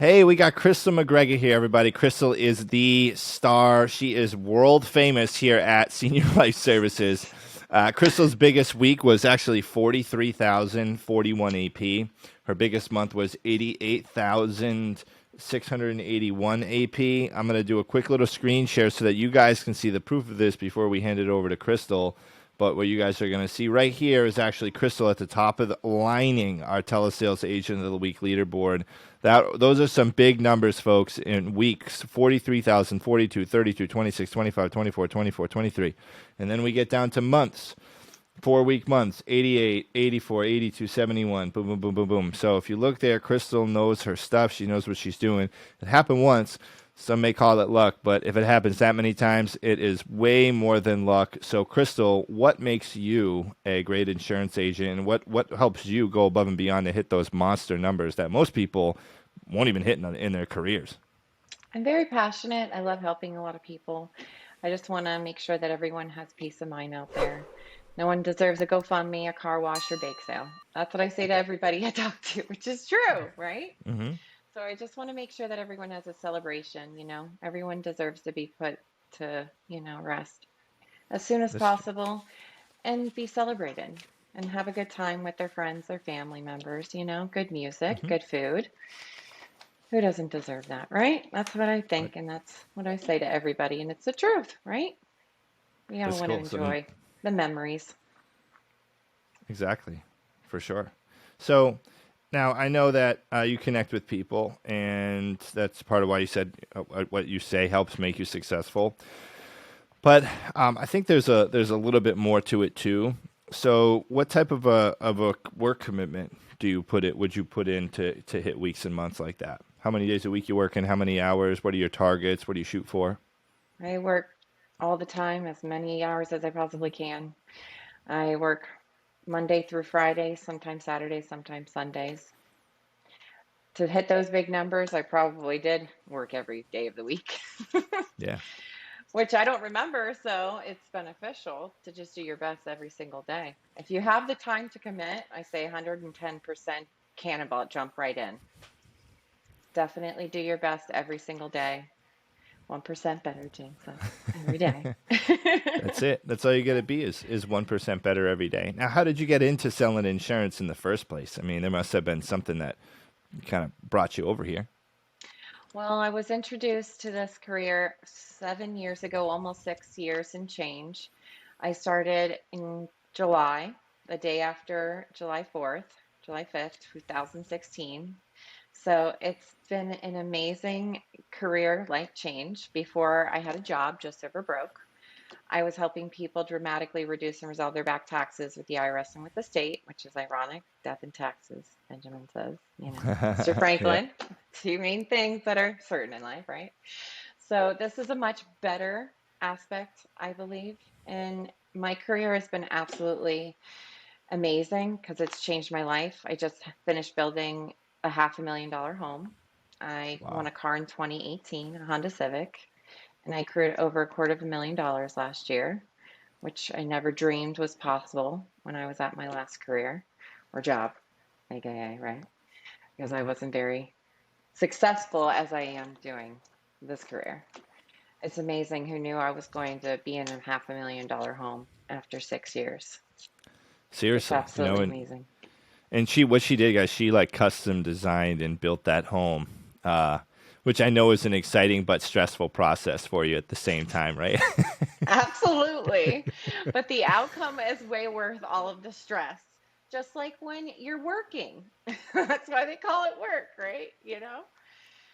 Hey, we got Crystal McGregor here, everybody. Crystal is the star. She is world famous here at Senior Life Services. Crystal's biggest week was actually 43,041 AP. Her biggest month was 88,681 AP. I'm going to do a quick little screen share so that you guys can see the proof of this before we hand it over to Crystal. But what you guys are going to see right here is actually Crystal at the top of the lining our telesales agent of the week leaderboard. Those are some big numbers, folks, in weeks: 43,000, 42, 32, 26, 25, 24, 24, 23. And then we get down to months. 4 week months: 88, 84, 82, 71. Boom, boom, boom, boom, boom. So if you look there, Crystal knows her stuff. She knows what she's doing. It happened once. Some may call it luck, but if it happens that many times, it is way more than luck. So, Crystal, what makes you a great insurance agent, and what helps you go above and beyond to hit those monster numbers that most people won't even hit in their careers? I'm very passionate. I love helping a lot of people. I just want to make sure that everyone has peace of mind out there. No one deserves a GoFundMe, a car wash, or bake sale. That's what I say to everybody I talk to, which is true, right? Hmm. So I just want to make sure that everyone has a celebration. Everyone deserves to be put to rest as soon as This possible and be celebrated and have a good time with their friends, their family members, good music, hmm good food. Who doesn't deserve that, right? That's what I think, and that's what I say to everybody, and it's the truth, right? We all That's want to cool. So, enjoy the memories. exactly, for sure. So now I know that you connect with people, and that's part of why you said what you say helps make you successful. But I think there's a little bit more to it too. So, what type of a work commitment would you put in to hit weeks and months like that? How many days a week you work in? How many hours? What are your targets? What do you shoot for? I work all the time, as many hours as I possibly can. I work Monday through Friday, sometimes Saturdays, sometimes Sundays. To hit those big numbers, I probably did work every day of the week, Yeah. which I don't remember, so it's beneficial to just do your best every single day. If you have the time to commit, I say 110% cannonball, jump right in. Definitely do your best every single day. 1% better, Jane says, every day. That's it. That's all you got to be is 1% better every day. Now, how did you get into selling insurance in the first place? I mean, there must have been something that kind of brought you over here. Well, I was introduced to this career 7 years ago, almost 6 years and change. I started in July, the day after July 4th, July 5th, 2016. So it's been an amazing career life change. Before I had a job just over broke. I was helping people dramatically reduce and resolve their back taxes with the IRS and with the state, which is ironic. Death and taxes, Benjamin says, Mr. Yeah. Franklin, two main things that are certain in life, right? So this is a much better aspect, I believe. And my career has been absolutely amazing because it's changed my life. I just finished building a $500,000 home. I won Wow. a car in 2018, a Honda Civic, and I accrued over $250,000 last year, which I never dreamed was possible when I was at my last career or job, aka, right? Because I wasn't very successful as I am doing this career. It's amazing who knew I was going to be in a $500,000 home after 6 years. It's Seriously, absolutely and amazing. what she did, guys, she like custom designed and built that home, which I know is an exciting but stressful process for you at the same time, right? Absolutely. But the outcome is way worth all of the stress. Just like when you're working. That's why they call it work, right? When you're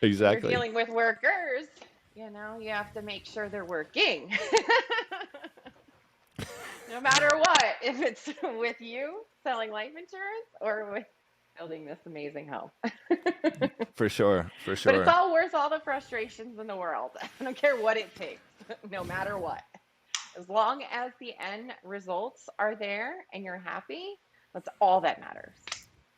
Exactly. dealing with workers, you have to make sure they're working. No matter what, if it's with you selling life insurance or with building this amazing home. For sure, for But it's sure. all worth all the frustrations in the world. I don't care what it takes, no matter what. As long as the end results are there and you're happy, that's all that matters.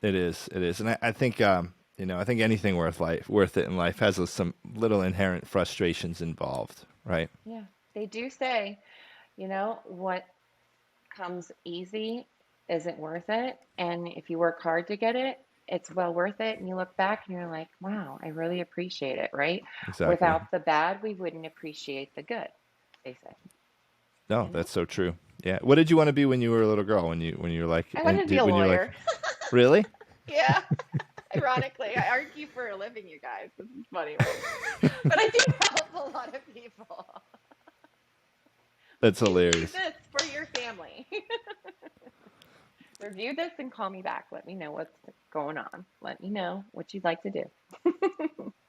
It is, it is, and I think I think anything worth it in life has some little inherent frustrations involved, right? Yeah. They do say, what comes easy isn't worth it. And if you work hard to get it, it's well worth it. And you look back and you're like, wow, I really appreciate it, right? Exactly. Without the bad, we wouldn't appreciate the good, they say, No, you know? that's so true. Yeah. What did you want to be when you were a little girl? When you were like, I wanted to be a when you're like, lawyer. really? Yeah, ironically, I argue for a living, you guys. This is funny, right? But I do help a lot of people. That's Please leave hilarious. this for your family. Review this and call me back. Let me know what's going on. Let me know what you'd like to do.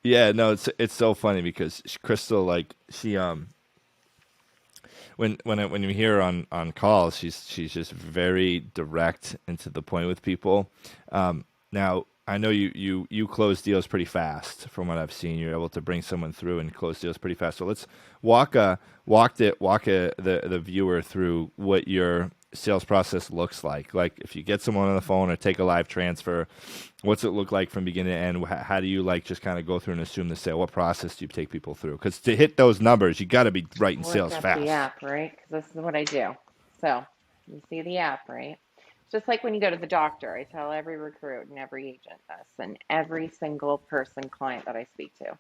Yeah, no, it's so funny because Crystal, like she when you hear her on calls, she's just very direct and to the point with people. Now I know you close deals pretty fast from what I've seen. You're able to bring someone through and close deals pretty fast. So let's walk the viewer through what your sales process looks like. Like if you get someone on the phone or take a live transfer, what's it look like from beginning to end? How do you like just kind of go through and assume the sale? What process do you take people through? Because to hit those numbers, you got to be writing Look sales up the fast. app, right? Because this is what I do. So you see the app, right? It's just like when you go to the doctor. I tell every recruit and every agent this, and every single person, client that I speak to.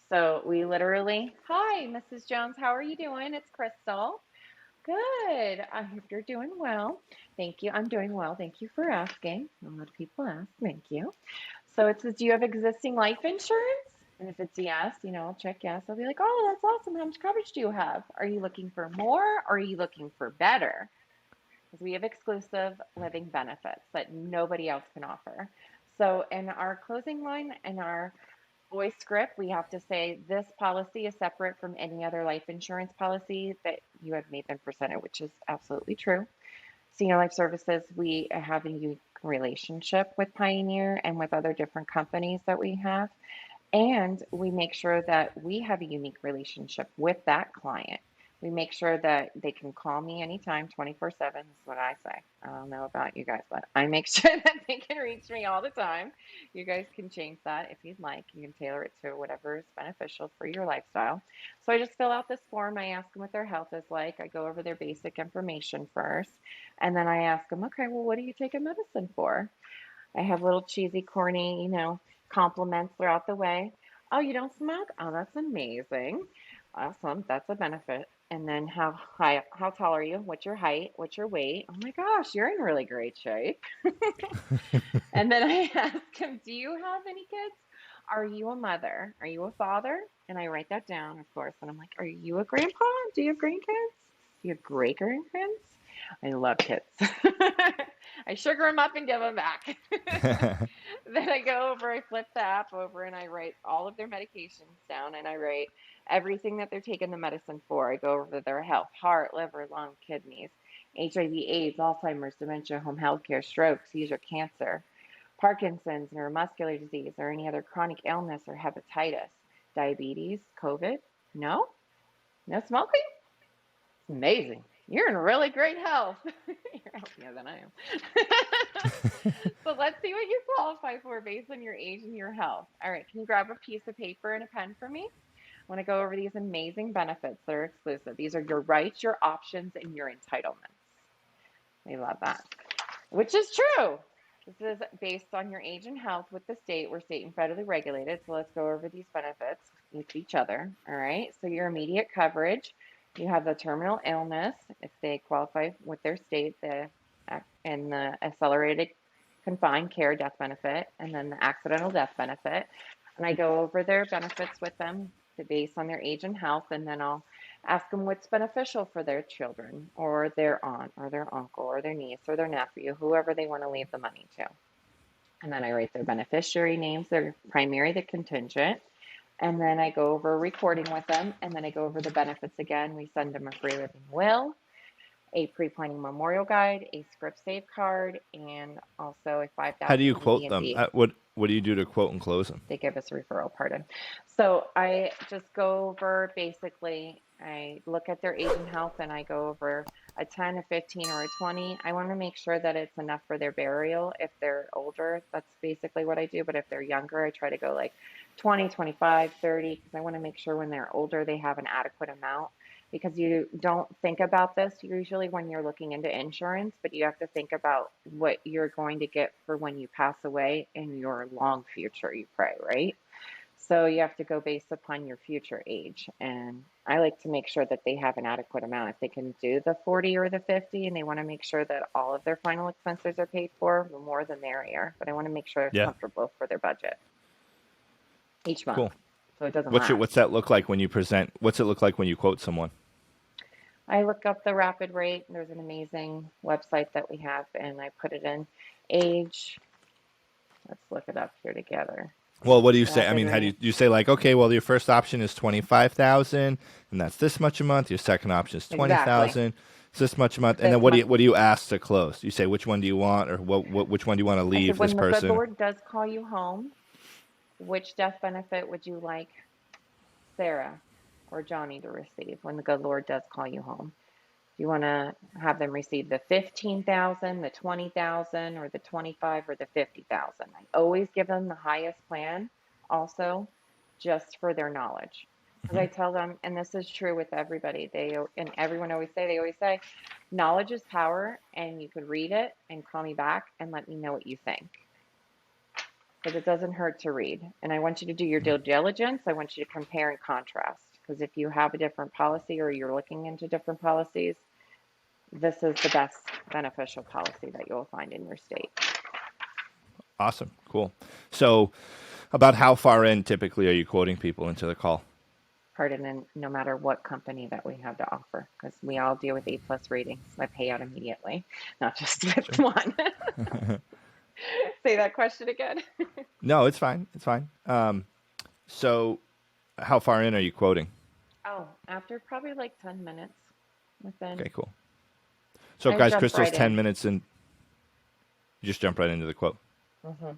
So we literally, hi, Mrs. Jones, how are you doing? It's Crystal. Good. I hope you're doing well. Thank you. I'm doing well. Thank you for asking. A lot of people ask. Thank you. So it says, do you have existing life insurance? And if it's yes, I'll check yes. I'll be like, oh, that's awesome. How much coverage do you have? Are you looking for more or are you looking for better? Because we have exclusive living benefits that nobody else can offer. So in our closing line and our voice script, we have to say this policy is separate from any other life insurance policy that you have made them presented, which is absolutely true. Senior Life Services, we have a unique relationship with Pioneer and with other different companies that we have. And we make sure that we have a unique relationship with that client. We make sure that they can call me anytime, 24/7. Is what I say. I don't know about you guys, but I make sure that they can reach me all the time. You guys can change that if you'd like. You can tailor it to whatever is beneficial for your lifestyle. So I just fill out this form. I ask them what their health is like. I go over their basic information first. And then I ask them, okay, well, what are you taking medicine for? I have little cheesy, corny, compliments throughout the way. Oh, you don't smoke? Oh, that's amazing. Awesome. That's a benefit. And then how tall are you? What's your height? What's your weight? Oh my gosh, you're in really great shape. And then I ask him, do you have any kids? Are you a mother? Are you a father? And I write that down, of course. And I'm like, are you a grandpa? Do you have grandkids? Do you have great grandkids? I love kids. I sugar them up and give them back. Then I go over, I flip the app over, and I write all of their medications down, and I write everything that they're taking the medicine for. I go over their health, heart, liver, lung, kidneys, HIV, AIDS, Alzheimer's, dementia, home health care, stroke, seizure, cancer, Parkinson's, neuromuscular disease, or any other chronic illness or hepatitis, diabetes, COVID. No? No smoking? It's amazing. You're in really great health. You're healthier than I am. So let's see what you qualify for based on your age and your health. All right, can you grab a piece of paper and a pen for me? I want to go over these amazing benefits that are exclusive. These are your rights, your options, and your entitlements. We love that, which is true. This is based on your age and health with the state. We're state and federally regulated. So let's go over these benefits with each other. All right. So your immediate coverage, you have the terminal illness if they qualify with their state, and the accelerated confined care death benefit, and then the accidental death benefit. And I go over their benefits with them based on their age and health, and then I'll ask them what's beneficial for their children or their aunt or their uncle or their niece or their nephew, whoever they want to leave the money to. And then I write their beneficiary names, their primary, the contingent. And then I go over recording with them. And then I go over the benefits again. We send them a free living will, a pre-planning memorial guide, a script save card, and also a How do 5,000 you quote them? ED&D. What do you do to quote and close them? They give us a referral, pardon. So I just go over basically, I look at their age and health and I go over a 10, a 15, or a 20. I want to make sure that it's enough for their burial. If they're older, that's basically what I do. But if they're younger, I try to go like 20, 25, 30, because I want to make sure when they're older, they have an adequate amount. because you don't think about this usually when you're looking into insurance, but you have to think about what you're going to get for when you pass away in your long future, you pray, right? So you have to go based upon your future age. And I like to make sure that they have an adequate amount. If they can do the 40 or the 50 and they want to make sure that all of their final expenses are paid for, the more the merrier. But I want to make sure it's Yeah. comfortable for their budget each month Cool. so it doesn't What's lapse. that look like when you present? What's it look like when you quote someone? I look up the rapid rate. There's an amazing website that we have, and I put it in age. Let's look it up here together. Well, what do you say? I Rapid mean, how do rate. you say like, okay, well, your first option is 25,000, and that's this much a month. Your second option is Exactly. 20,000, it's this much a month, and then This month. what do you ask to close? You say which one do you want, or which one do you want to I said, leave this when the good person? Lord does call you home, which death benefit would you like Sarah or Johnny to receive when the good Lord does call you home? Do you want to have them receive the 15,000, the 20,000, or the 25 or the 50,000? I always give them the highest plan also just for their knowledge. Because Hmm. I tell them, and this is true with everybody, and everyone always say, knowledge is power, and you could read it and call me back and let me know what you think. Because it doesn't hurt to read. And I want you to do your due diligence. I want you to compare and contrast. Because if you have a different policy or you're looking into different policies, this is the best beneficial policy that you'll find in your state. Awesome, cool. So, about how far in typically are you quoting people into the call? Pardon, and no matter what company that we have to offer, because we all deal with A+ ratings. I pay out immediately, not just with Sure. one. Say that question again. No, it's fine. It's fine. So, how far in are you quoting? Oh, after probably like 10 minutes within, Okay, cool. So, I guys, jump Crystal's right 10 in. minutes and you just jump right into the quote. Hmm.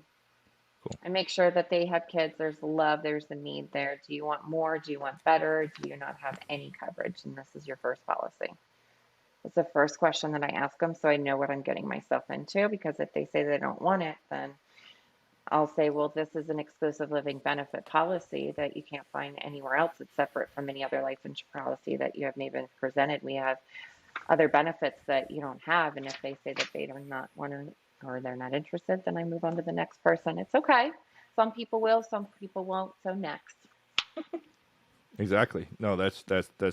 Cool. I make sure that they have kids. There's love. There's a need there. Do you want more? Do you want better? Do you not have any coverage? And this is your first policy. It's the first question that I ask them so I know what I'm getting myself into. Because if they say they don't want it, then I'll say, well, this is an exclusive living benefit policy that you can't find anywhere else. It's separate from any other life insurance policy that you have maybe been presented. We have other benefits that you don't have. And if they say that they do not want to or they're not interested, then I move on to the next person. It's okay. Some people will, some people won't. So next. Exactly. No, that's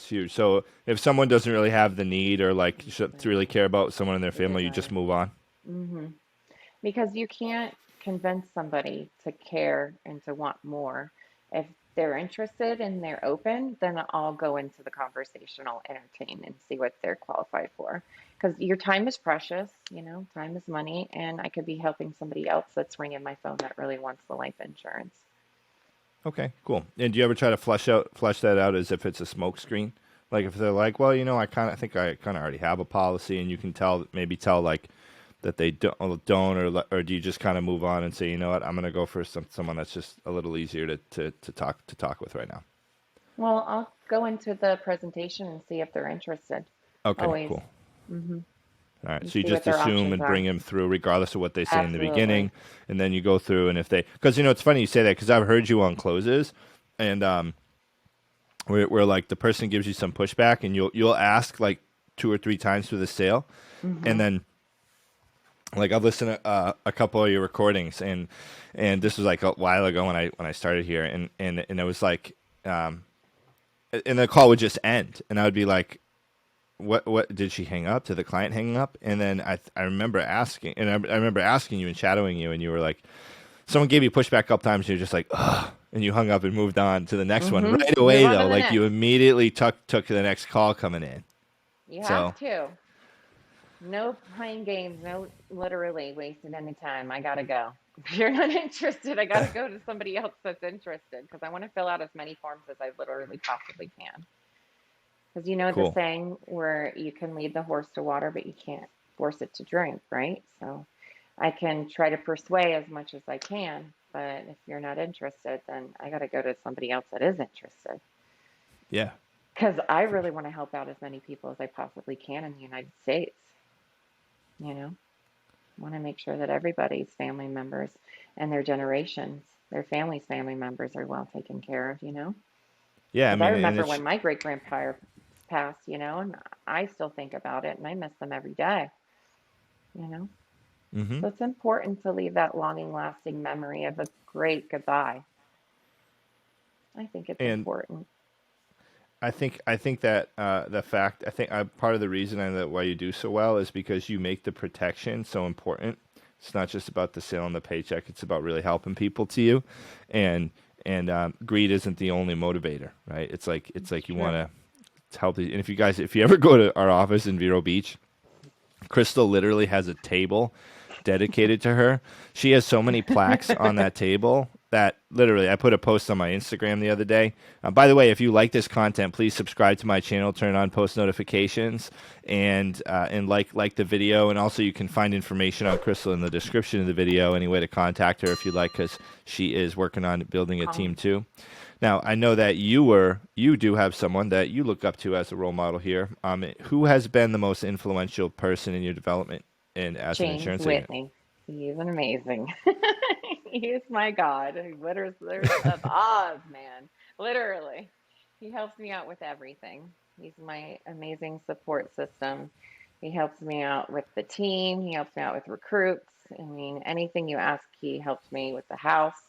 huge. So if someone doesn't really have the need or like to really care about someone in their Doesn't family, you just matter. move on. Hmm. Because you can't convince somebody to care and to want more. If they're interested and they're open, then I'll go into the conversation, I'll entertain and see what they're qualified for. Because your time is precious, time is money, and I could be helping somebody else that's ringing my phone that really wants the life insurance. Okay, cool. And do you ever try to flesh that out as if it's a smoke screen? Like if they're like, well, I think I kind of already have a policy, and you can maybe tell like that they don't, or do you just kind of move on and say, you know what, I'm gonna go for someone that's just a little easier to talk with right now. Well, I'll go into the presentation and see if they're interested. Okay, Always. cool. Hmm. All right, And so you see what just their assume options and bring are. them through, regardless of what they say in the beginning, Absolutely. and then you go through, and if because it's funny you say that because I've heard you on closes, and where like the person gives you some pushback, and you'll ask like two or three times through the sale, and Hmm. then like I've listened to a couple of your recordings, and this was like a while ago when I started here, and it was like, and the call would just end, and I would be like, what did she hang up? Did the client hang up? And then I remember asking, and I remember asking you and shadowing you, and you were like, someone gave you pushback a couple times, and you're just like, ugh, and you hung up and moved on to the next one Hmm. right Move away on to though, the like you next. immediately took the next call coming in. You So have to. No playing games, no literally wasting any time. I gotta go. If you're not interested, I gotta go to somebody else that's interested because I want to fill out as many forms as I literally possibly can. Because you know the cool. saying where you can lead the horse to water, but you can't force it to drink, right? So I can try to persuade as much as I can, but if you're not interested, then I gotta go to somebody else that is interested. Yeah. Because I For, really want to help out as many people as I possibly can in the United States, you know? Want to make sure that everybody's family members and their generations, their family's family members are well taken care of, yeah, I Because I mean, and remember it's when my great grandparents passed, and I still think about it and I miss them every day, you know? Hmm. So it's important to leave that longing, lasting memory of a great goodbye. I think it's And important. I think that the fact I think part of the reason and that why you do so well is because you make the protection so important. It's not just about the sale and the paycheck; it's about really helping people to you, and greed isn't the only motivator, right? It's like It's you true. want to help these. And if you ever go to our office in Vero Beach, Crystal literally has a table dedicated to her. She has so many plaques on that table that literally I put a post on my Instagram the other day. By the way, if you like this content, please subscribe to my channel, turn on post notifications, and like the video. And also, you can find information on Crystal in the description of the video. Any way to contact her if you'd like, because she is working on building a Call. team too. Now, I know that you do have someone that you look up to as a role model here. Who has been the most influential person in your development and as an James insurance agent? Whitney. He's an amazing. He's my God. There's of Oz, man. Literally. He helps me out with everything. He's my amazing support system. He helps me out with the team. He helps me out with recruits. I mean, anything you ask, he helps me with the house.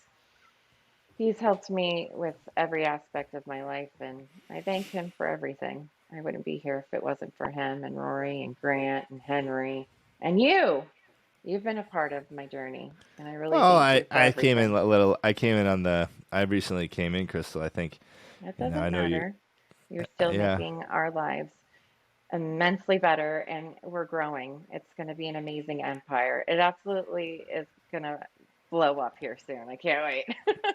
He's helped me with every aspect of my life, and I thank him for everything. I wouldn't be here if it wasn't for him and Rory and Grant and Henry and you. You've been a part of my journey, and I really Well, thank I you for I came in everything. a little. I came in on the. I recently came in, Crystal. I think It I doesn't know you. matter. You're still Yeah. making our lives immensely better, and we're growing. It's going to be an amazing empire. It absolutely is going to blow up here soon. I can't wait.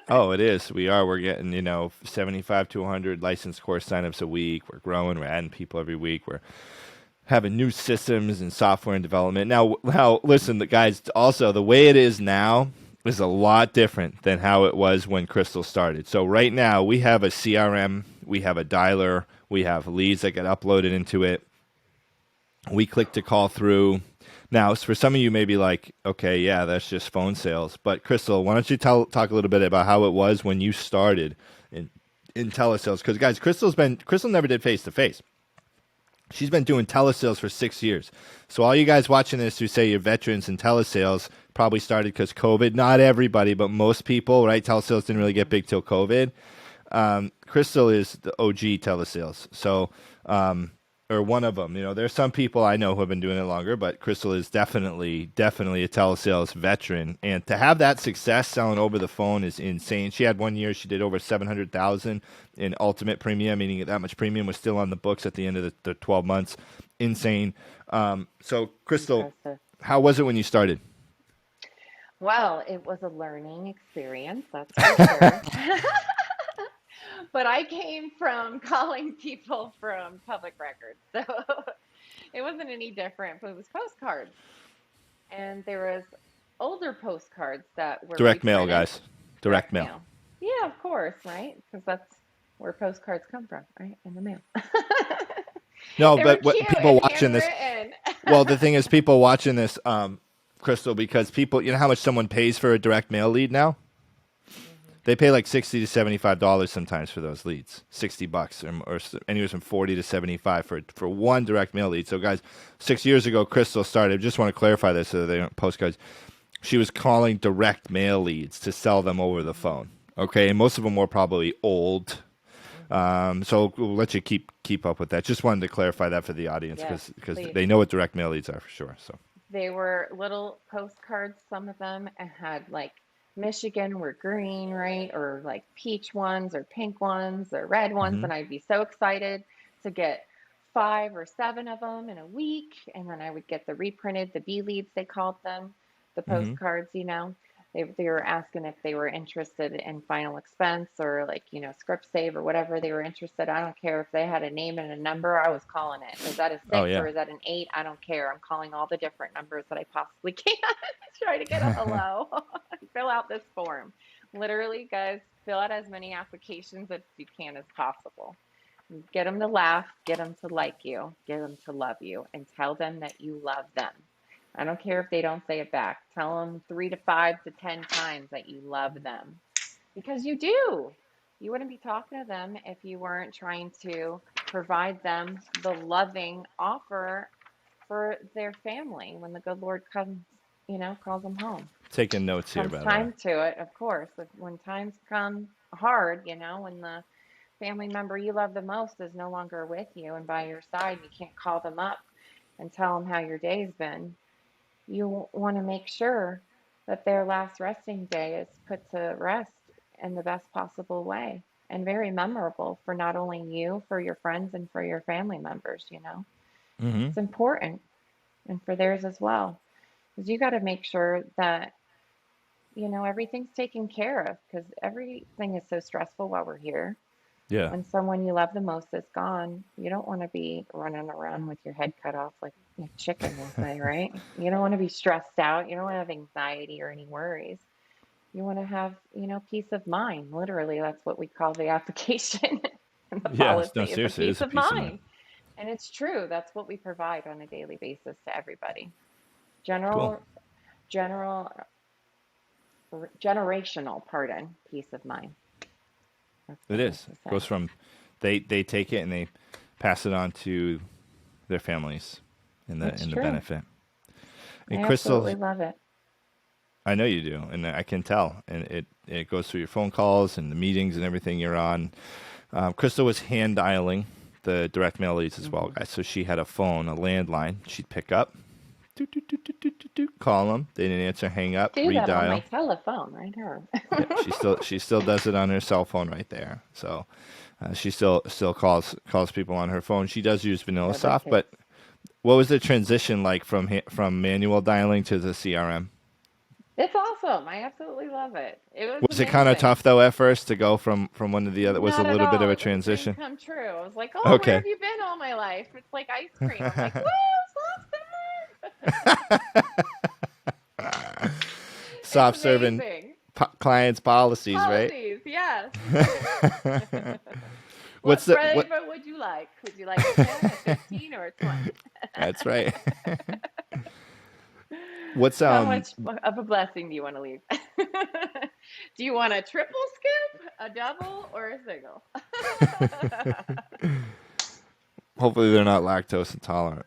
Oh, it is. We are. We're getting 75 to 100 licensed course signups a week. We're growing. We're adding people every week. We're having new systems and software and development. Now, listen, the guys. Also, the way it is now is a lot different than how it was when Crystal started. So right now, we have a CRM, we have a dialer, we have leads that get uploaded into it. We click to call through. Now, for some of you, maybe like, okay, yeah, that's just phone sales. But Crystal, why don't you talk a little bit about how it was when you started in telesales? Because guys, Crystal never did face to face. She's been doing telesales for 6 years. So all you guys watching this who say you're veterans in telesales probably started because COVID. Not everybody, but most people, right? Telesales didn't really get big till COVID. Crystal is the OG telesales. So, or one of them. There's some people I know who have been doing it longer, but Crystal is definitely a telesales veteran. And to have that success selling over the phone is insane. She had one year she did over 700,000 in ultimate premium, meaning that much premium was still on the books at the end of the 12 months. Insane. So, Crystal, Impressive. how was it when you started? Well, it was a learning experience, that's for sure. But I came from calling people from public records, so it wasn't any different. But it was postcards, and there was older postcards that were Direct mail, reprinted. guys. Direct Direct mail. mail. Yeah, of course, right? Because that's where postcards come from, right? In the mail. No, They were but what cute people and watching this, handwritten. well, the thing is, people watching this, Crystal, because people, you know how much someone pays for a direct mail lead now? Mhm. They pay like $60 to $75 sometimes for those leads, $60 or anywhere from 40 to 75 for one direct mail lead. So, guys, 6 years ago, Crystal started. I just want to clarify this so they don't postcards. She was calling direct mail leads to sell them over the Mhm. phone. Okay, and most of them were probably old. Mhm. So we'll let you keep up with that. Just wanted to clarify that for the audience Yes, because please. they know what direct mail leads are for sure. So. They were little postcards, some of them, and had like Michigan were green, right? Or like peach ones, or pink ones, or red ones. Hmm. And I'd be so excited to get 5 or 7 of them in a week. And then I would get the reprinted, the B leads, they called them, the Hmm. postcards. They were asking if they were interested in final expense or like, script save or whatever they were interested. I don't care if they had a name and a number, I was calling it. Is that a Oh 6 or yeah. is that an 8? I don't care. I'm calling all the different numbers that I possibly can. Try to get a hello. Fill out this form. Literally, guys, fill out as many applications as you can as possible. Get them to laugh, get them to like you, get them to love you, and tell them that you love them. I don't care if they don't say it back. Tell them 3 to 5 to 10 times that you love them because you do. You wouldn't be talking to them if you weren't trying to provide them the loving offer for their family when the good Lord comes, calls them home. Taking notes here, Comes by the way. time to it, of course. When times come hard, when the family member you love the most is no longer with you and by your side, you can't call them up and tell them how your day's been. You want to make sure that their last resting day is put to rest in the best possible way and very memorable for not only you, for your friends, and for your family members. Hmm. It's important, and for theirs as well. Because you got to make sure that, everything's taken care of because everything is so stressful while we're here. Yeah. When someone you love the most is gone, you don't want to be running around with your head cut off like a chicken, we'll say, right? You don't want to be stressed out. You don't want to have anxiety or any worries. You want to have, peace of mind. Literally, that's what we call the application and the Yeah. No, policy is a seriously, it peace is a of piece of mind. mind. And it's true. That's what we provide on a daily basis to everybody. Cool. General, general, generational, pardon, peace of mind. That's It what I meant is. to Goes say. from they take it and they pass it on to their families It's in the true. benefit. I And Crystal, absolutely love it. I know you do, and I can tell. And it goes through your phone calls and the meetings and everything you're on. Crystal was hand dialing the direct mail leads as well, Hmm. guys. So she had a phone, a landline. She'd pick up, doot, doot, doot, doot, doot, doot, doot, call them. They didn't answer, hang up, Do that on my redial. telephone right here. Yeah, she still does it on her cell phone right there. So she still calls people on her phone. She does use Love her VanillaSoft, kids. but what was the transition like from manual dialing to the CRM? It's awesome. I absolutely love it. It was Was it kind of amazing. tough though at first to go from one to the other? Was it a Not at little bit of all. a It was a dream transition? come true. I was like, oh, where Okay. have you been all my life? It's like ice cream. I'm like, woo, soft serve. It's Soft serving amazing. clients policies, right? Policies, yes. What's What the what? flavor would you like? Would you like a 10, a 15, or a 20? That's right. What's How much of a blessing do you want to leave? Do you want a triple scoop, a double, or a single? hopefully they're not lactose intolerant.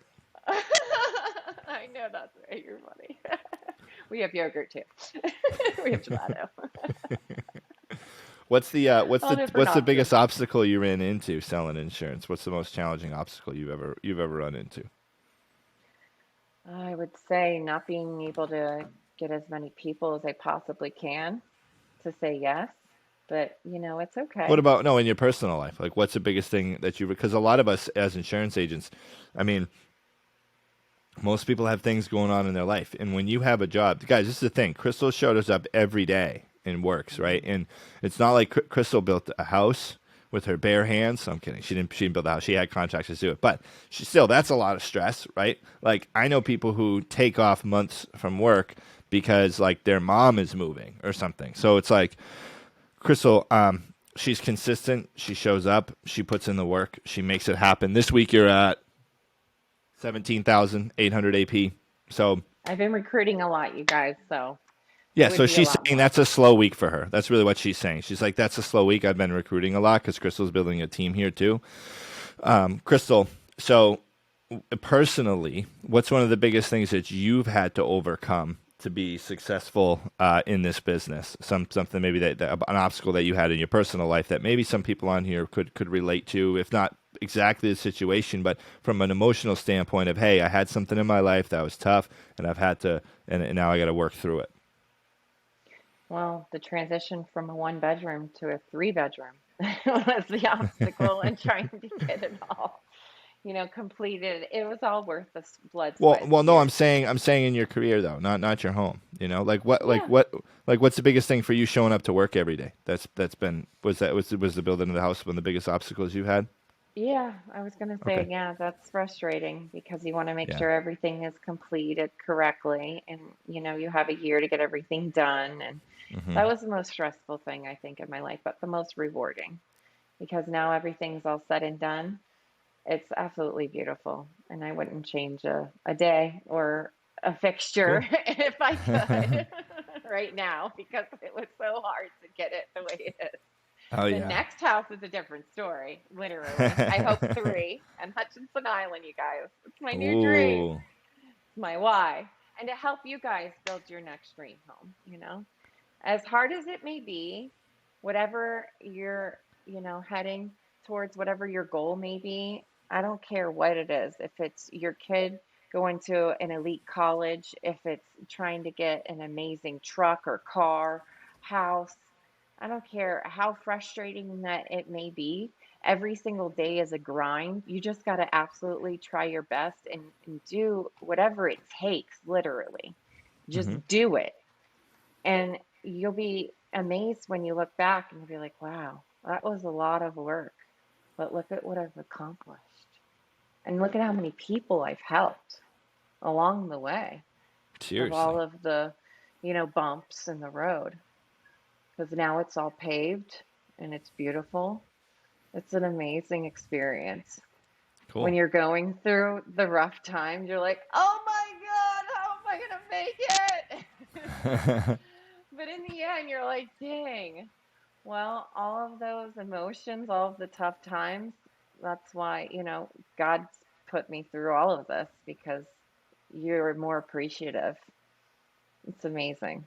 I know that's right. You're funny. We have yogurt too. We have gelato. All different what's the biggest options. obstacle you ran into selling insurance? What's the most challenging obstacle you've ever run into? I would say not being able to get as many people as I possibly can to say yes, but it's What okay. about no in your personal life? Like, what's the biggest thing that you? Because a lot of us as insurance agents, I mean, most people have things going on in their life, and when you have a job, guys, this is the thing. Crystal showed us up every day and works right, Hmm. and it's not like Crystal built a house with her bare hands. I'm kidding. She didn't build a house. She had contractors do it, but she still that's a lot of stress, right? Like I know people who take off months from work because like their mom is moving or something. So it's like Crystal, she's consistent. She shows up. She puts in the work. She makes it happen. This week you're at 17,800 AP. So I've been recruiting a lot, you guys, so it yeah, would so be a she's lot saying more. that's a slow week for her. That's really what she's saying. She's like, that's a slow week. I've been recruiting a lot because Crystal's building a team here too. Crystal, so personally, what's one of the biggest things that you've had to overcome to be successful in this business? Something maybe that an obstacle that you had in your personal life that maybe some people on here could relate to, if not exactly the situation, but from an emotional standpoint of, hey, I had something in my life that was tough, and I've had to, and now I got to work through it. Well, the transition from a one bedroom to a three bedroom was the obstacle in trying to get it all, completed. It was all worth the blood, sweat, and No, tears. I'm saying in your career though, not your home. You know, Yeah. what's the biggest thing for you showing up to work every day? That's been was the building of the house one of the biggest obstacles you had? Yeah, I was going to say, Okay, yeah, that's frustrating because you want to make yeah, sure everything is completed correctly and you have a year to get everything done, and hmm that was the most stressful thing I think in my life, but the most rewarding because now everything's all said and done. It's absolutely beautiful, and I wouldn't change a day or a fixture cool. if I could right now because it was so hard to get it the way it is. Oh The yeah. next house is a different story, literally. I hope three. And Hutchinson Island, you guys. It's my new dream. Ooh. It's my why. And to help you guys build your next dream home, as hard as it may be, whatever you're, heading towards, whatever your goal may be, I don't care what it is. If it's your kid going to an elite college, if it's trying to get an amazing truck or car, house, I don't care how frustrating that it may be. Every single day is a grind. You just got to absolutely try your best and do whatever it takes, literally. Just Hmm. do it. And you'll be amazed when you look back and you'll be like, wow, that was a lot of work. But look at what I've accomplished. And look at how many people I've helped along the way of all Seriously. of the, bumps in the road. Because now it's all paved and it's beautiful. It's an amazing experience. When Cool. you're going through the rough times, you're like, oh my God, how am I going to make it? But in the end, you're like, dang. Well, all of those emotions, all of the tough times, that's why, God's put me through all of this because you're more appreciative. It's amazing.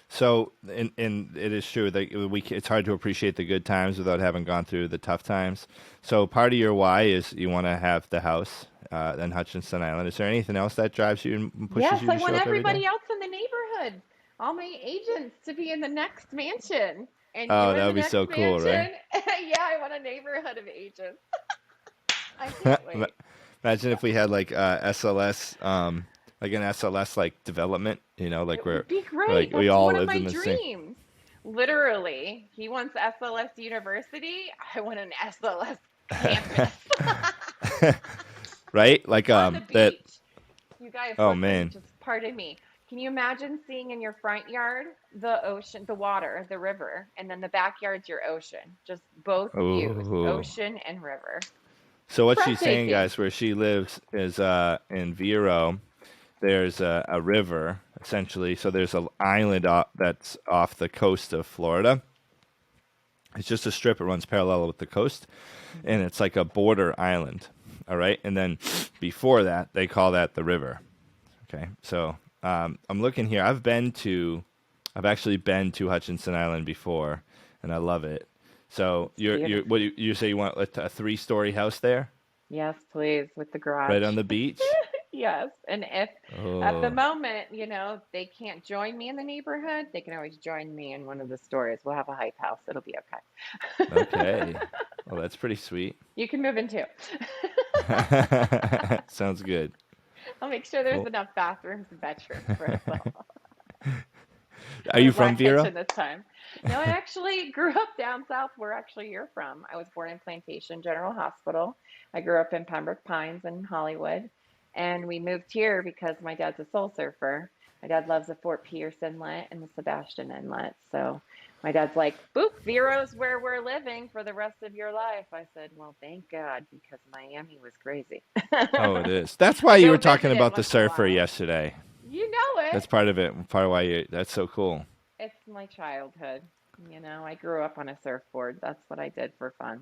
So, and it is true that it's hard to appreciate the good times without having gone through the tough times. So, part of your why is you want to have the house in Hutchinson Island. Is there anything else that drives you and pushes Yes, you I to want show up every day? everybody else in the neighborhood, all my agents to be in the next mansion, and you Oh, in that the would be next so cool, right? mansion. Yeah, I want a neighborhood of agents. I can't wait. Imagine if we had like SLS, like an SLS like development, like It would be we're great. like we That's all one of lived my in the same, dreams. Literally, he wants SLS University. I want an SLS campus right? Like on the that. beach. You guys, Oh listen, man. just pardon me. Can you imagine seeing in your front yard the ocean, the water, the river, and then the backyard's your ocean? Just both views, Oh. ocean and river. So what she's saying, Breathtaking. guys, where she lives is in Vero. There's a river essentially. So there's an island that's off the coast of Florida. It's just a strip. It runs parallel with the coast, and it's like a border island. All right, and then before that, they call that the river. Okay, so I'm looking here. I've actually been to Hutchinson Island before, and I love it. So It's you're beautiful. what you say you want a 3-story house there, Yes, please, with the right garage. on the beach? Yes. And if at the Oh, moment, they can't join me in the neighborhood, they can always join me in one of the stories. We'll have a hype house. It'll be okay. okay. Well, that's pretty sweet. You can move in too. Sounds good. I'll make sure there's Cool. enough bathrooms and bedrooms for us all. Are And you a from black Vero? kitchen this time. No, I actually grew up down south where actually you're from. I was born in Plantation General Hospital. I grew up in Pembroke Pines in Hollywood. And we moved here because my dad's a soul surfer. My dad loves the Fort Pierce Inlet and the Sebastian Inlet. So my dad's like, boop, Vero's where we're living for the rest of your life. I said, well, thank God, because Miami was crazy. Oh, it is. That's why I you go were talking visit it about the once in a surfer while. yesterday. You know it. That's part of it. Part of why you. That's so cool. It's my childhood. I grew up on a surfboard. That's what I did for fun.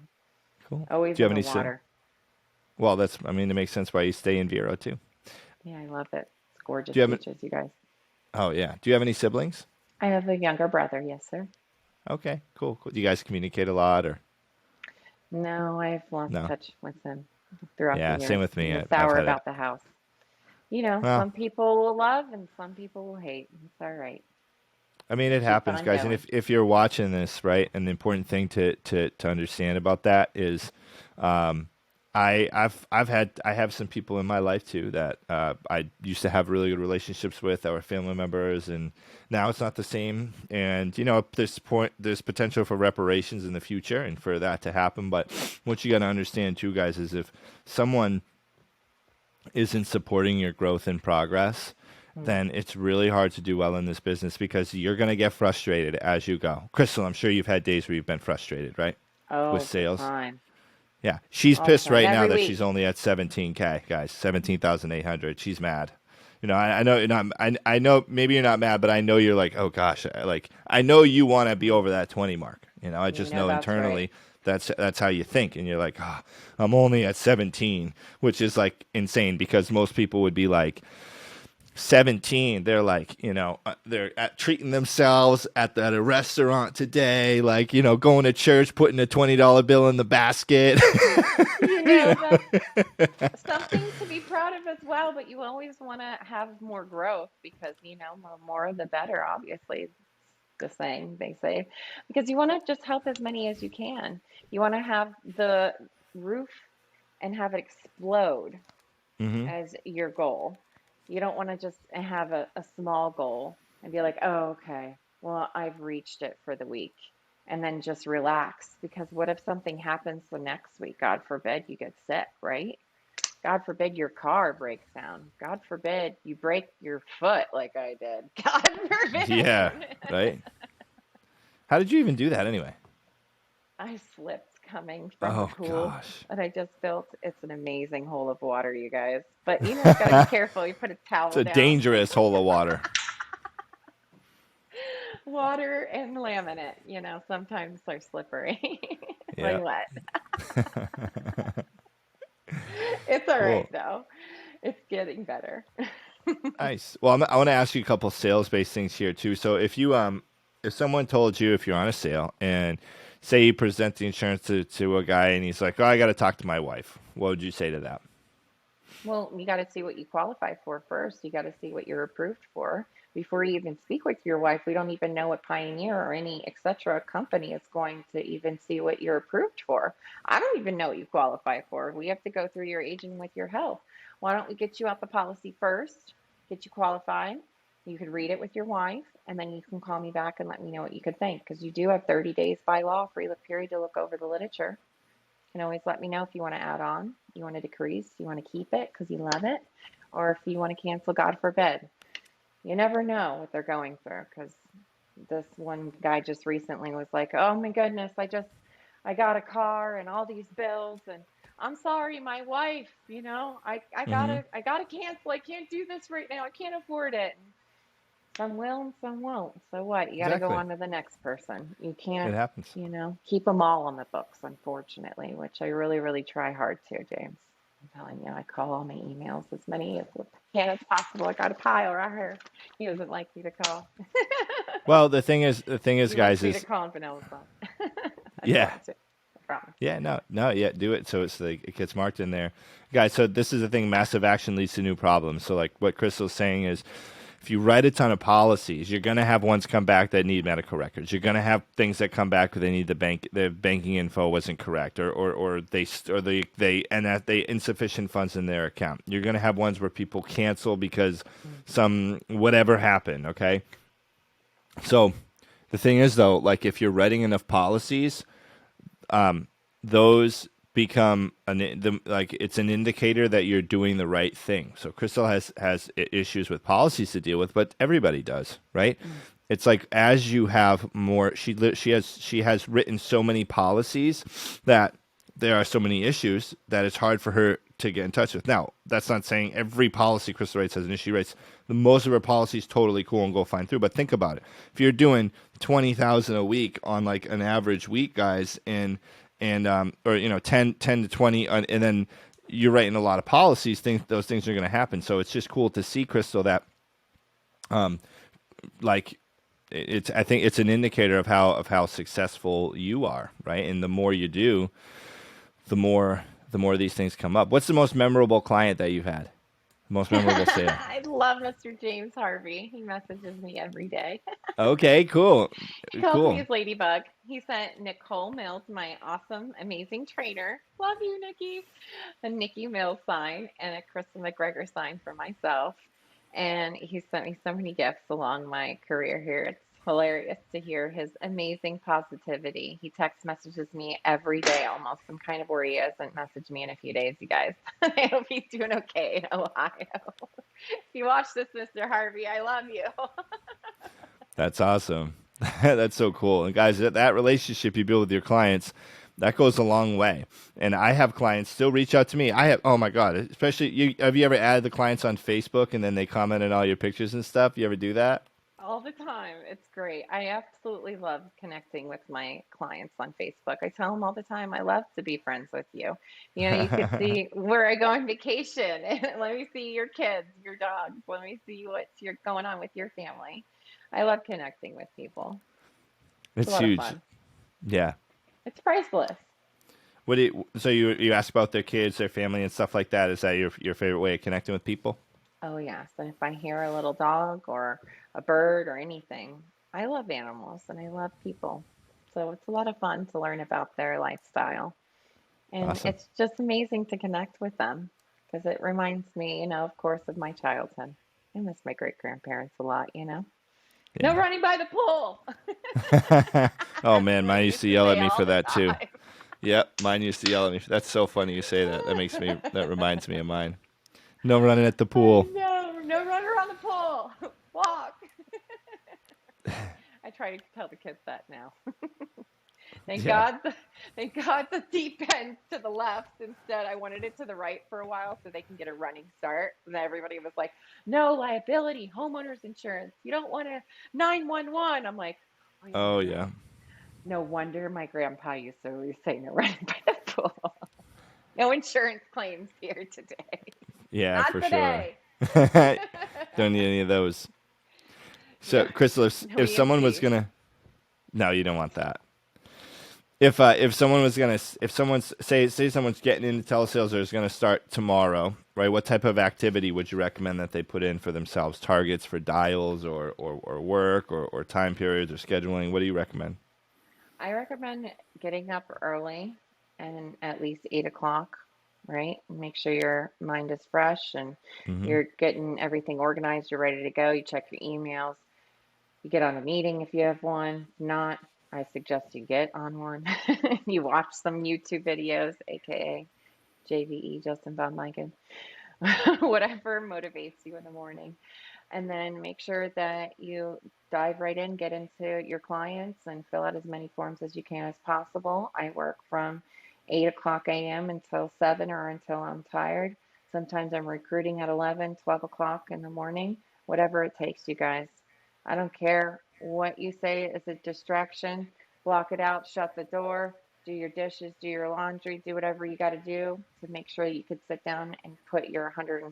Cool. Always Do you have in the any? water. Well, that's. I mean, it makes sense why you stay in Vero too. Yeah, I love it. It's gorgeous Do you have? beaches, you guys. Oh yeah. Do you have any siblings? I have a younger brother, yes, sir. Okay. Cool. Cool. Do you guys communicate a lot or No, I've lost no? touch with him throughout the Yeah. Same years. with He me. was I've sour had it. about the house. Well, Some people will love and some people will hate. It's all right. I mean, We it keep happens, on guys. And going. if you're watching this, right, and the important thing to understand about that is, um, I have some people in my life too that I used to have really good relationships with that were family members, and now it's not the same. And there's potential for reparations in the future, and for that to happen. But what you got to understand too, guys, is if someone isn't supporting your growth and progress, Hmm. then it's really hard to do well in this business because you're going to get frustrated as you go. Crystal, I'm sure you've had days where you've been frustrated, right? With All the sales. time. Yeah. She's All the pissed time. right now Every that she's week. only at 17K, guys, 17,800. She's mad. I know you're not, I know maybe you're not mad, but I know you're like, oh gosh, I know you want to be over that 20 mark, I You just know know that's right. internally that's how you think, and you're like, oh, I'm only at 17, which is like insane because most people would be like 17. They're like, they're treating themselves at a restaurant today, like, going to church, putting a $20 bill in the basket. You you know, know? that's something to be proud of as well, but you always want to have more growth because, the more the better, obviously, the saying they say, because you want to just help as many as you can. You want to have the roof and have it explode Hmm. as your goal. You don't want to just have a small goal and be like, oh, okay, well, I've reached it for the week. And then just relax because what if something happens the next week? God forbid you get sick, right? God forbid your car breaks down. God forbid you break your foot like I did. God Yeah, forbid. right. How did you even do that anyway? I slipped coming from the Oh pool gosh, that I just built. It's an amazing hole of water, you guys. But you got to be careful. You put a it's towel a down. dangerous hole of water. Water and laminate, sometimes they're slippery Yeah. when wet. It's all right Cool. though. It's getting better. Nice. Well, I want to ask you a couple sales based things here too. So if someone told you, if you're on a sale and say you present the insurance to a guy and he's like, oh, I got to talk to my wife, what would you say to that? Well, you got to see what you qualify for first. You got to see what you're approved for before you even speak with your wife. We don't even know what Pioneer or any etc. company is going to even see what you're approved for. I don't even know what you qualify for. We have to go through your agent with your help. Why don't we get you out the policy first, get you qualified? You could read it with your wife, and then you can call me back and let me know what you could think because you do have 30 days by law free look period to look over the literature. You can always let me know if you want to add on, you want to decrease, you want to keep it because you love it, or if you want to cancel, God forbid. You never know what they're going through because this one guy just recently was like, "Oh my goodness, I got a car and all these bills and I'm sorry, my wife, I Hmm. gotta cancel. I can't do this right now. I can't afford it." Some will and some won't. So what? You got to go Exactly. on to the next person. You It can't, happens. keep them all on the books, unfortunately, which I really, really try hard to, James. I'm telling you, I call all my emails as many as I can as possible. I got a pile right here. He doesn't like me to call. Well, the thing is, He wants guys, me to is call and Vanilla song. I don't yeah, want to. I promise. yeah, no, no, yeah, do it so it's like it gets marked in there, guys. So this is the thing: massive action leads to new problems. So like what Crystal's saying is, if you write a ton of policies, you're gonna have ones come back that need medical records. You're gonna have things that come back where they need the banking info wasn't correct, or they insufficient funds in their account. You're gonna have ones where people cancel because Hmm. some whatever happened. Okay, so the thing is though, like if you're writing enough policies, those become like it's an indicator that you're doing the right thing. So Crystal has issues with policies to deal with, but everybody does, right? Mm. It's like as you have more, she has written so many policies that there are so many issues that it's hard for her to get in touch with. Now, that's not saying every policy Crystal writes has an issue. She writes the most of her policies totally cool and go fine through. But think about it: if you're doing 20,000 a week on like an average week, guys, and or 10 to 20, and then you're writing a lot of policies, those things are going to happen. So it's just cool to see, Crystal, that like it's I think it's an indicator of how successful you are, right? And the more you do, the more these things come up. What's the most memorable client that you've had? Most memorable sale? I love Mr. James Harvey. He messages me every day. Okay, cool. He calls me Cool. his ladybug. He sent Nicole Mills, my awesome, amazing trainer. Love you, Nikki. A Nikki Mills sign and a Krista McGregor sign for myself. And he sent me so many gifts along my career here. It's hilarious to hear his amazing positivity. He text messages me every day almost. I'm kind of worried he hasn't messaged me in a few days, you guys. I hope he's doing okay in Ohio. If you watch this, Mr. Harvey, I love you. That's awesome. That's so cool. And guys, that relationship you build with your clients, that goes a long way. And I have clients still reach out to me. I have, oh my God, especially have you ever added the clients on Facebook and then they comment on all your pictures and stuff? You ever do that? all the time. It's great. I absolutely love connecting with my clients on Facebook. I tell them all the time, I love to be friends with you. You know, you could see where I go on vacation. Let me see your kids, your dogs. Let me see what's going on with your family. I love connecting with people. It's a It's lot of huge. fun. Yeah. It's priceless. What do so you ask about their kids, their family, and stuff like that? Is that your favorite way of connecting with people? Oh, yes. And if I hear a little dog or a bird or anything, I love animals and I love people. So it's a lot of fun to learn about their lifestyle. And Awesome. it's just amazing to connect with them because it reminds me, of course, of my childhood. I miss my great grandparents a lot, No Yeah. running by the pool. Oh That's man, what I mine used used to to yell at say me all for the that too. time. Yep, mine used to yell at me. That's so funny you say that. That reminds me of mine. No running at the I pool. know. No runner on the pool. Walk. I try to tell the kids that now. Thank Yeah. God, thank God the deep end to the left. Instead, I wanted it to the right for a while so they can get a running start. And everybody was like, "No liability, homeowners insurance. You don't want a 911." I'm like, "Oh yeah, Oh you're yeah. right." No wonder my grandpa used to always say, "No running by the pool." No insurance claims here today. Yeah, Not for sure. today. Don't need any of those. So, No, Crystal, no if someone was EMTs. gonna, no, you don't want that. If someone was gonna, if someone's say someone's getting into telesales or is gonna start tomorrow, right? What type of activity would you recommend that they put in for themselves? Targets for dials or work or time periods or scheduling. What do you recommend? I recommend getting up early and at least 8 o'clock, right? Make sure your mind is fresh and Mm-hmm. you're getting everything organized. You're ready to go. You check your emails. You get on a meeting if you have one. If not, I suggest you get on one. You watch some YouTube videos, aka JVE, Justin Von Lincoln, whatever motivates you in the morning. And then make sure that you dive right in, get into your clients, and fill out as many forms as you can as possible. I work from 8 o'clock a.m. until 7 or until I'm tired. Sometimes I'm recruiting at 11, 12 o'clock in the morning, whatever it takes, you guys. I don't care what you say is a distraction. Block it out, shut the door, do your dishes, do your laundry, do whatever you got to do to make sure you could sit down and put your 110%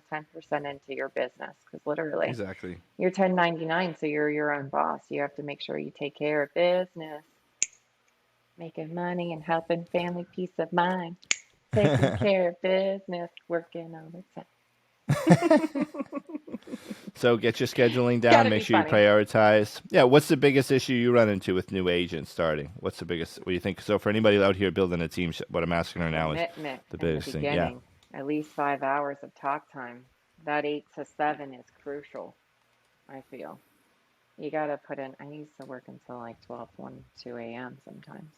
into your business. Because literally, Exactly. you're 1099, so you're your own boss. You have to make sure you take care of business, making money and helping family peace of mind, taking care of business, working overtime. So get your scheduling down. Gotta Make be sure you funny. prioritize. Yeah. What's the biggest issue you run into with new agents starting? What's the biggest? What do you think? So for anybody out here building a team, what I'm asking her now is Commitment the in the biggest thing. Yeah. beginning, at least 5 hours of talk time. That 8 to 7 is crucial, I feel. You gotta put in, I used to work until like 12, 1, 2 a.m. sometimes.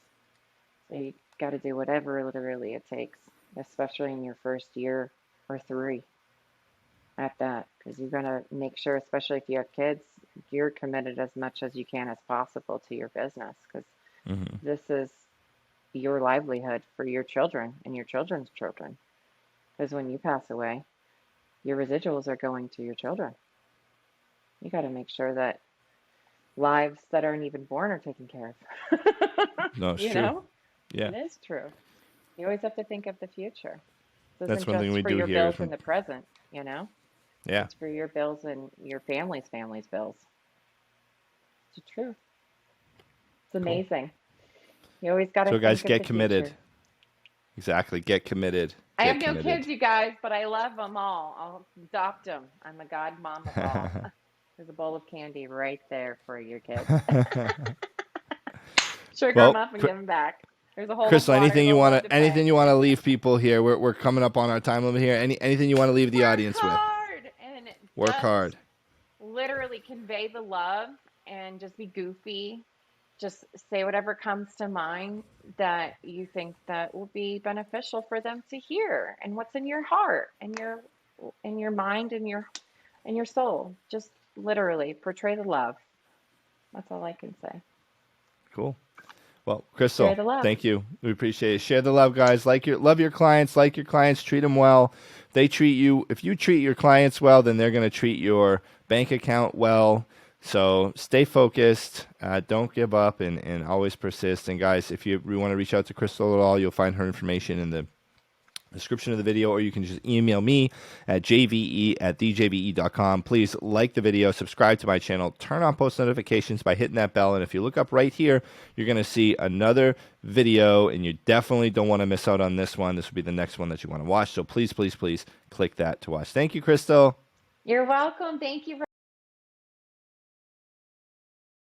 So you gotta do whatever literally it takes, especially in your first year or three at that, because you're gonna make sure, especially if you have kids, you're committed as much as you can as possible to your business, because Hmm. this is your livelihood for your children and your children's children. Because when you pass away, your residuals are going to your children. You got to make sure that lives that aren't even born are taken care of. No, it's You true. know, Yeah. it is true. You always have to think of the future. This That's isn't one thing just we for do your here. bills in the present. Yeah. It's for your bills and your family's bills. It's the truth. It's Cool. amazing. You always got to So guys, think of get the committed. future. Exactly. Get committed. I have Get no committed. kids, you guys, but I love them all. I'll adopt them. I'm a god mom of all. There's a bowl of candy right there for your kids. Sugar them Well, up and give them back. There's a hole of Crystal, water. They'll love to anything play. you want to leave people here? We're coming up on our time limit here. Anything you want to leave the Work audience with? hard and Work just hard. literally convey the love and just be goofy. Just say whatever comes to mind that you think that will be beneficial for them to hear and what's in your heart and your mind and your soul. Just literally portray the love. That's all I can say. Cool. Well, Share Crystal, the love. thank you. We appreciate it. Share the love, guys. Love your clients. Like your clients. Treat them well. They treat you. If you treat your clients well, then they're going to treat your bank account well. So stay focused, don't give up, and always persist. And guys, if you want to reach out to Crystal at all, you'll find her information in the description of the video, or you can just email me at jve@thejbe.com. Please like the video, subscribe to my channel, turn on post notifications by hitting that bell, and if you look up right here, you're going to see another video, and you definitely don't want to miss out on this one. This will be the next one that you want to watch, so please, please, please click that to watch. Thank you, Crystal. You're welcome. Thank you.